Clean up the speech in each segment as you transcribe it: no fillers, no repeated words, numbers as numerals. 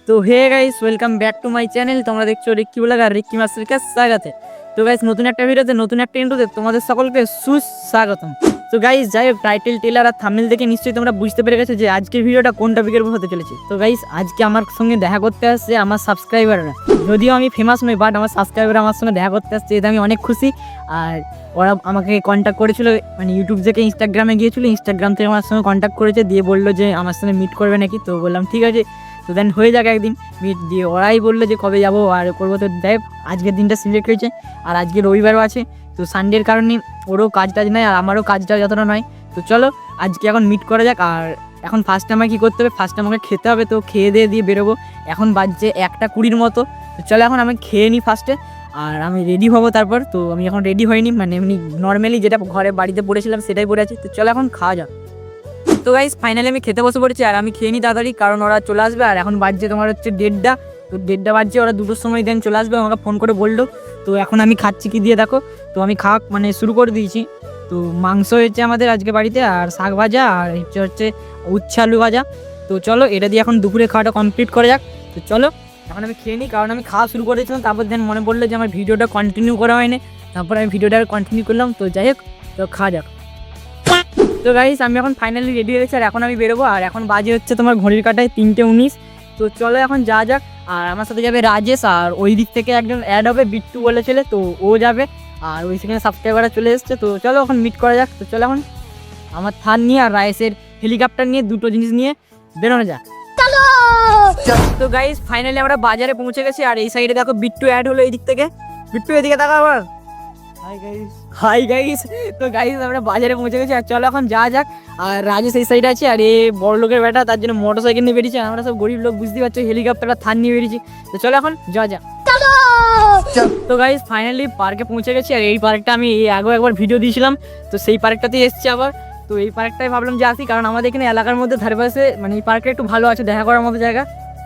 তো hey guys, welcome back to my channel. তোমরা দেখছো রিক্কি ব্লগার, রিক্কি মাস্টারকে স্বাগত। তো গাইস, নতুন একটা ভিডিওতে নতুন একটা ইন্ট্রোতে তোমাদের সকলকে সুস্বাগতম। তো গাইস, যাই হোক, টাইটেল টেলার আর থাম্বনেল দেখে নিশ্চয়ই তোমরা বুঝতে পেরে গেছো যে আজকের ভিডিওটা কোন টপিকের উপর হতে চলেছে। তো গাইস, আজকে আমার সঙ্গে দেখা করতে আসছে আমার সাবস্ক্রাইবাররা। যদিও আমি ফেমাস নই, বাট আমার সাবস্ক্রাইবার আমার সঙ্গে দেখা করতে আসছে, এতে আমি অনেক খুশি। আর ওরা আমাকে কন্ট্যাক্ট করেছিল, মানে ইউটিউব থেকে ইনস্টাগ্রামে গিয়েছিলো, ইনস্টাগ্রাম থেকে আমার সঙ্গে কন্ট্যাক্ট করেছে, দিয়ে বললো যে আমার সঙ্গে মিট করবে নাকি। তো বললাম ঠিক আছে, তো দেন হয়ে যাক একদিন মিট। দিয়ে ওরাই বললো যে কবে যাবো আর করবো। তো দেখ, আজকের দিনটা সিলেক্ট হয়েছে, আর আজকে রবিবারও আছে। তো সানডের কারণে ওরও কাজ টাজ নয় আর আমারও কাজটা যতটা নয়। তো চলো আজকে এখন মিট করা যাক। আর এখন ফার্স্টে আমাকে কী করতে হবে, ফার্স্টে আমাকে খেতে হবে। তো খেয়ে দিয়ে বেরোবো। এখন বাজছে 1:20 মতো। তো চলো এখন আমি খেয়ে নিই ফার্স্টে, আর আমি রেডি হবো তারপর। তো আমি এখন রেডি হইনি, মানে এমনি নর্মালি যেটা ঘরে বাড়িতে পড়েছিলাম সেটাই পড়ে আছি। তো চলো এখন খাওয়া যাক। তো গাইস, ফাইনালি আমি খেতে বসে পড়েছি, আর আমি খেয়ে নিই তাড়াতাড়ি, কারণ ওরা চলে আসবে। আর এখন বাজছে তোমার হচ্ছে 1:30। তো 1:30 বাজছে, ওরা 2টোর সময় দেন চলে আসবে, আমাকে ফোন করে বললো। তো এখন আমি খাচ্ছি কি দিয়ে দেখো। তো আমি খাওয়া মানে শুরু করে দিয়েছি। তো মাংস হয়েছে আমাদের আজকে বাড়িতে, আর শাক ভাজা, আর হচ্ছে উচ্ছে আলু ভাজা। তো চলো এটা দিয়ে এখন দুপুরে খাওয়াটা কমপ্লিট করা যাক। তো চলো এখন আমি খেয়ে নিই, কারণ আমি খাওয়া শুরু করে দিয়েছিলাম, তারপর দেন মনে পড়লো যে আমার ভিডিওটা কন্টিনিউ করা হয়নি। তারপর আমি ভিডিওটা কন্টিনিউ করলাম। তো যাই হোক, তো খাওয়া যাক। তো গাইস, আমি এখন ফাইনালি রেডি হয়ে গেছি, আর এখন আমি বেরোবো। আর এখন বাজে হচ্ছে তোমার ঘড়ির কাঁটায় 3:19। তো চলো এখন যা যাক। আর আমার সাথে যাবে রাজেশ, আর ওই দিক থেকে একজন অ্যাড হবে, বিট্টু বলে ছেলে, তো ও যাবে। আর ওই সেখানে সাবস্ক্রাইবাররা চলে এসছে। তো চলো এখন মিট করা যাক। তো চলো এখন আমার থার নিয়ে আর রাইসের হেলিকপ্টার নিয়ে, দুটো জিনিস নিয়ে বেরোনো যাক। তো গাইস, ফাইনালি আমরা বাজারে পৌঁছে গেছি। আর এই সাইডে দেখো বিট্টু অ্যাড হলো এই দিক থেকে। বিট্টু এদিকে দেখো আবার। Hi guys. তো গাইস, আমরা বাজারে পৌঁছে গেছি, আর চলো এখন যা যাক। আর রাজেশ এই সাইডে আছে, আর এ বড় লোকের বেটা, তার জন্য মোটর সাইকেল নিয়ে বেরিয়েছে। আমরা সব গরিব লোক, বুঝতে পারছো, হেলিকপ্টারটা থান নিয়ে বেরিয়েছি। তো চলো এখন যা যাক। তো গাইস, ফাইনালি পার্কে পৌঁছে গেছি। আর এই পার্কটা আমি আগেও একবার ভিডিও দিয়েছিলাম, তো সেই পার্কটাতেই এসেছি আবার। তো এই পার্কটাই ভাবলাম যে আসি, কারণ আমাদের এখানে এলাকার মধ্যে ধারেপাশে মানে এই পার্কটা একটু ভালো আছে, দেখা করার মতো জায়গা।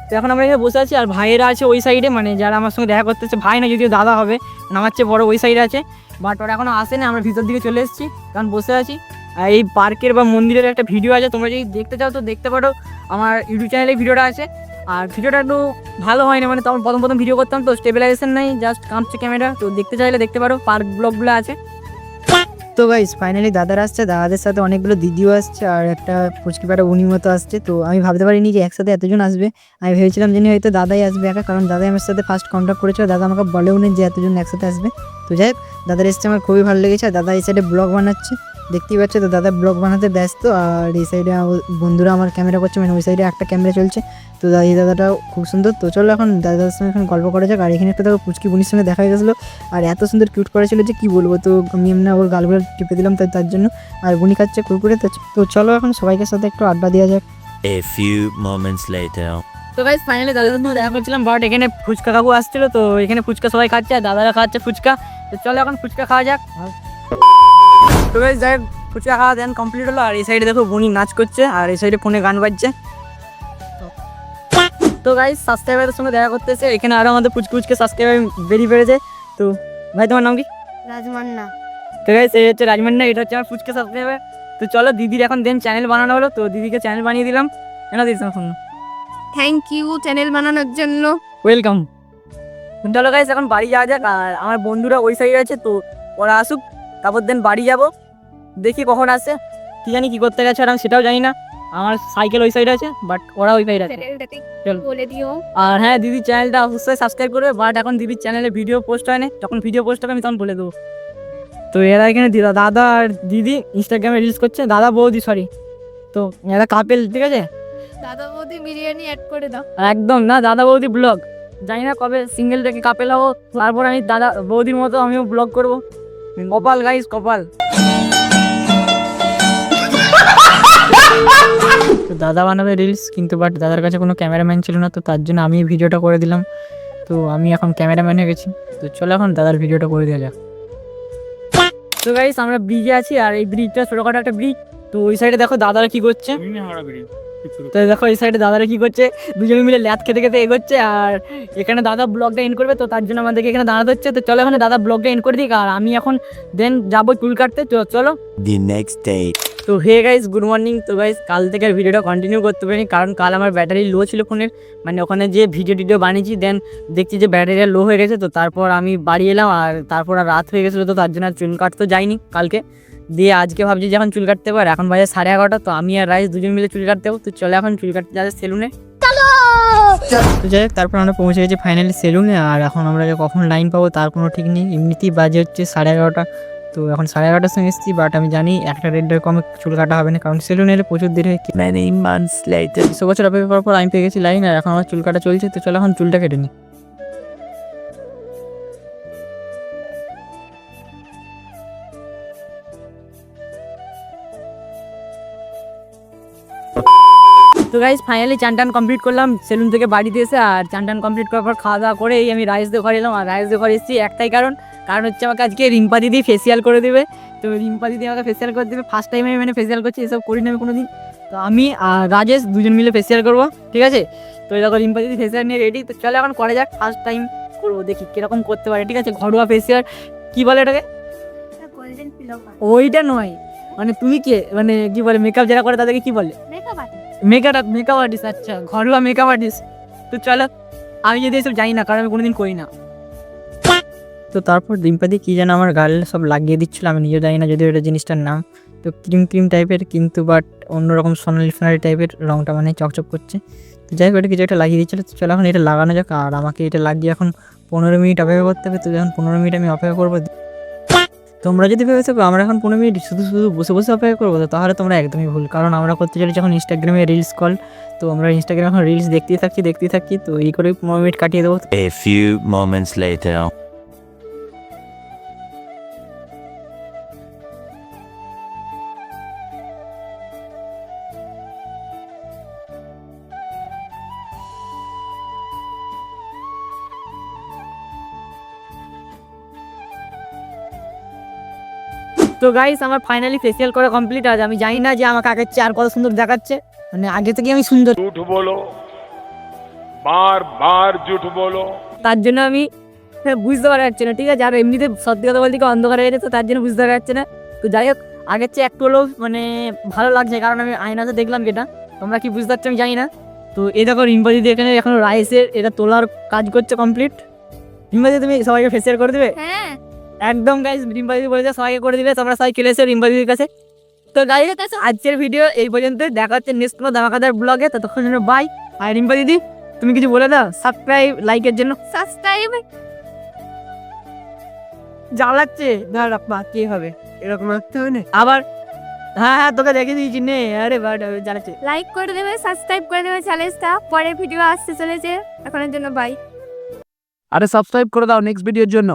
তো এখন আমরা এখানে বসে আছি, আর ভাইয়েরা আছে ওই সাইডে, মানে যারা আমার সঙ্গে দেখা করতেছে, ভাই না যদিও দাদা হবে, মানে আমার চেয়ে বড় ওই সাইডে আছে। বাট ওরা এখনও আসেনি, আমরা ভিতর দিকে চলে এসেছি, কারণ বসে আছি। আর এই পার্কের বা মন্দিরের একটা ভিডিও আছে, তোমরা যদি দেখতে চাও তো দেখতে পারো, আমার ইউটিউব চ্যানেলে ভিডিওটা আছে। আর ভিডিওটা একটু ভালো হয় না, মানে তখন প্রথম ভিডিও করতাম, তো স্টেবিলাইজেশন নাই, জাস্ট কাঁপছে ক্যামেরা। তো দেখতে চাইলে দেখতে পারো, পার্ক ব্লগগুলো আছে। তো গাইস, ফাইনালি দাদারা আসছে, দাদাদের সাথে অনেকগুলো দিদিও আসছে, আর একটা পুচকিপাড়া উনি মতো আসছে। তো আমি ভাবতে পারিনি যে একসাথে এতজন আসবে। আমি ভেবেছিলাম যে হয়তো দাদাই আসবে একা, কারণ দাদাই আমার সাথে ফার্স্ট কন্ট্যাক্ট করেছিল। দাদা আমাকে বলেও নি যে এতজন একসাথে আসবে। তো যাই হোক, দাদার এসছে, আমার খুবই ভালো লেগেছে। আর দাদা এই সাইডে ব্লগ বানাচ্ছে, দেখতেই পাচ্ছে। তো দাদা ব্লগ বানাতে ব্যস্ত, আর এই সাইডে বন্ধুরা আমার ক্যামেরা করছে, মানে ওই সাইডে একটা ক্যামেরা চলছে। তো এই দাদাটাও খুব সুন্দর। তো চলো এখন দাদার সঙ্গে এখন গল্প করা যাক। আর এখানে একটা দেখো পুচকি বুনির সঙ্গে দেখা হয়ে গেছিলো, আর এত সুন্দর কিউট করেছিল যে কি বলবো। তো আমি এমনি ওর গালগুলো টিপে দিলাম তার জন্য। আর বুনি খাচ্ছে কুরকুরে। তো চলো এখন সবাইকে সাথে একটু আড্ডা দেওয়া যাক। A few moments later. তো গাইস, ফাইনালি দাদার সঙ্গে দেখা করছিলাম, বাট এখানে ফুচকা কাকু আসছিল। তো এখানে ফুচকা সবাই খাচ্ছে, আর দাদারা খাচ্ছে ফুচকা। তো চলো এখন ফুচকা খাওয়া যাক। তো গাইস, যাই হোক, ফুচকা খাওয়া দেন কমপ্লিট হলো। আর এই সাইডে দেখো বুনি নাচ করছে, আর এই সাইডে ফোনে গান বাজছে। তো গাইস, সাবস্ক্রাইবারের সঙ্গে দেখা করতে এসে এখানে আরও আমাদের পুচকে সাবস্ক্রাইবার বেরিয়েছে। তো ভাই, তোমার নাম কি? রাজমান্না। তো গাইস, এই হচ্ছে রাজমান্না, এটা হচ্ছে আমার ফুচকে সাবস্ক্রাইবার। তো চলো, দিদির এখন দেন চ্যানেল বানানো হলো, তো দিদিকে চ্যানেল বানিয়ে দিলাম। কেন this phone? Thank you channel বানানোর জন্য। ওয়েলকাম। চলো গাইস, এখন বাড়ি যাওয়া যাক। আর আমার বন্ধুরা ওই সাইডে আছে, তো ওরা আসুক, তারপর দেন বাড়ি যাব। দেখি কখন আসে, কি জানি কী করতে গেছে, আর আমি সেটাও জানি না। আমার সাইকেল ওই সাইডে আছে, বাট ওরা ওই সাইডে আছে। চ্যানেলটাতে চল। বলে দিও। আর হ্যাঁ, দিদির চ্যানেলটা অবশ্যই সাবস্ক্রাইব করবে, বাট এখন দিদির চ্যানেলে ভিডিও পোস্ট হয় না, যখন ভিডিও পোস্ট হবে আমি তখন বলে দেবো। তো এরা এখানে দাদা আর দিদি ইনস্টাগ্রামে রিলস করছে, দাদা বৌদি সরি। তো এরা কাপেল, ঠিক আছে। দাদা বৌদি বিরিয়ানি অ্যাড করে দাও। একদম না, দাদা বৌদি ব্লগ, জানি না কবে সিঙ্গেল থেকে কাপেল হবো, তারপর আমি দাদা বৌদির মতো আমিও ব্লগ করবো। কপাল গাইস, কপাল। তো দাদা বানাবে রিলস, কিন্তু বাট দাদার কাছে কোনো ক্যামেরাম্যান ছিল না, তো তার জন্য আমি ভিডিওটা করে দিলাম। তো আমি এখন ক্যামেরাম্যান হয়ে গেছি। তো চলো এখন দাদার ভিডিওটা করে দেওয়া যাক। তো গাইস, আমরা ব্রিজে আছি, আর এই ব্রিজটা ছোটখাটো একটা ব্রিজ। তো ওই সাইডে দেখো দাদারা কি করছে। তো দেখো এই সাইডে দাদারা কি করছে, দুজনে মিলে ল্যাদ খেতে খেতে এগোচ্ছে। আর এখানে দাদা ব্লগটা এন্ড করবে, তো তার জন্য আমাদেরকে এখানে দাঁড়াতে হচ্ছে। তো চলো এখানে দাদা ব্লগটা এন্ড করে দিক, আর আমি এখন দেন যাবো চুল কাটতে। তো চলো। The next day. তো হে গাইস, গুড মর্নিং। তো গাইস, কাল থেকে আর ভিডিওটা কন্টিনিউ করতে পারিনি, কারণ কাল আমার ব্যাটারি লো ছিল ফোনের। মানে ওখানে যে ভিডিও বানিয়েছি, দেন দেখছি যে ব্যাটারিটা লো হয়ে গেছে। তো তারপর আমি বাড়ি এলাম, আর তারপর আর রাত হয়ে গেছিলো, তো তার জন্য আর চুল কাটতে যাইনি কালকে। দিয়ে আজকে ভাবছি যে এখন চুল কাটতে পার, এখন বাজে 11:30। তো আমি আর রাইস দুজন মিলে চুল কাটতে যাবো। তো চলে এখন চুল কাটতে যাবে সেলুনে। তো যাই হোক, তারপর আমরা পৌঁছে গেছি ফাইনালি সেলুনে। আর এখন আমরা যে কখন লাইন পাবো তার কোনো ঠিক নেই, এমনিতেই বাজে হচ্ছে 11:30। তো এখন 11:30 সময় এসেছি, বাট আমি জানি একটা রেডের কমে চুল কাটা হবে না, কারণ সেলুনে এলে প্রচুর দেরি হয়। Many months later. 200 বছর অপেক্ষা করার পর আমি পেয়ে গেছি লাইন, আর এখন আমার চুল কাটা চলছে। তো চলো এখন চুলটা কেটে নিই। তো গাইজ ফাইনালি চান টান কমপ্লিট করলাম সেলুন থেকে বাড়িতে এসে। আর চান টান কমপ্লিট করার পর খাওয়া দাওয়া করে এই আমি রাইস দিয়ে ঘরে এলাম। আর রাইস দিয়ে ঘরে এসেছি একটাই কারণ হচ্ছে আমাকে আজকে রিম্পা দিদি ফেসিয়াল করে দেবে। তো রিম্পা দিদি আমাকে ফেসিয়াল করে দেবে, ফার্স্ট টাইম আমি ফেসিয়াল করছি, এসব করি না আমি কোনো দিন। তো আমি আর রাজেশ দুজন মিলে ফেসিয়াল করবো, ঠিক আছে? তো এই দেখো রিম্পা দিদি ফেসিয়াল নিয়ে রেডি। তো চলো এখন করা যাক, ফার্স্ট টাইম করবো, দেখি কিরকম করতে পারে, ঠিক আছে? ঘরোয়া ফেসিয়াল কি বলে এটাকে? গোল্ডেন ফিলোভার ওইটা নয়, মানে তুমি কে, মানে কি বলে মেকআপ যারা করে তাদেরকে কি বলে? Makeup artist. Makeup artist. আচ্ছা, ঘরোয়া মেকআপ আর্টিস্ট। তো চলো, আমি যদি এসব জানি না, কারণ আমি কোনোদিন করি না। তো তারপর রিম্পাদি কি যেন আমার গালে সব লাগিয়ে দিচ্ছিলো, আমি নিজেও জানি না যদিও এটা জিনিসটার নাম। তো ক্রিম টাইপের, কিন্তু বাট অন্যরকম সোনালি টাইপের রঙটা, মানে চকচক করছে। তো যাই হোক, এটা কিছু একটা লাগিয়ে দিচ্ছিলো। তো চলো এখন এটা লাগানো যাক। আর আমাকে এটা লাগিয়ে এখন 15 মিনিট অপেক্ষা করতে হবে। তো যখন 15 মিনিট আমি অপেক্ষা করবো, তোমরা যদি ভেবে থাকো আমরা এখন 15 মিনিট শুধু বসে বসে অপেক্ষা করবো, তো তাহলে তোমরা একদমই ভুল। কারণ আমরা করতে চলেছি এখন ইনস্টাগ্রামে রিলস কল। তো আমরা ইনস্টাগ্রামে এখন রিলস দেখতেই থাকছি। তো এই করে 15 মিনিট কাটিয়ে দেবো। A few moments later. তো গাইস, আমার ফাইনালি ফেসিয়াল করা কমপ্লিট। আজ আমি জানি না যে আমাকে আগের চেয়ে আর কত সুন্দর দেখাচ্ছে, মানে আগে থেকে আমি সুন্দর। झूठ बोलो, बार बार झूठ बोलो। তার জন্য আমি বুঝতে পারা যাচ্ছে না, ঠিক আছে? আর এমনিতে সত্যি কথা বলতে কি অন্ধকার হয়ে গেছে, তো তার জন্য বুঝতে পারা যাচ্ছে না। তো যাই হোক, আগের চেয়ে একটু হলেও মানে ভালো লাগছে, কারণ আমি আয়নাতে দেখলাম যেটা। তোমরা কি বুঝতে পারছো আমি জানি না। তো এই দেখো রিম্পা দিদি এখানে এখন রাইসের এটা তোলার কাজ করছে কমপ্লিট। রিম্পা দিদি, তুমি সবাইকে ফেসিয়াল করে দেবে? হ্যাঁ, একদম গাইস, রিম্পা দিদি বলেছে সবাইকে করে দিবে। তোমরা সবাই চলে এসো রিম্পা দিদির কাছে। তো গাইস, আজকের ভিডিও এই পর্যন্ত, দেখা হচ্ছে নেক্সট কোনো ধামাকাদার ব্লগে। ততক্ষণ জন্য বাই। আর রিম্পা দিদি, তুমি কিছু বলে দাও সাবস্ক্রাইব লাইকের জন্য। সাবস্ক্রাইব। জ্বালাচ্ছে ধর রাখবা, কি হবে এরকম রাখতে হবে না আবার। হ্যাঁ, তোকে দেখে দিয়েছি নে। আরে বাট জ্বালাচ্ছে। লাইক করে দেবে, সাবস্ক্রাইব করে দেবে চ্যানেলটা। পরের ভিডিও আসতে চলেছে, এখনের জন্য বাই। আরে সাবস্ক্রাইব করে দাও নেক্সট ভিডিওর জন্য।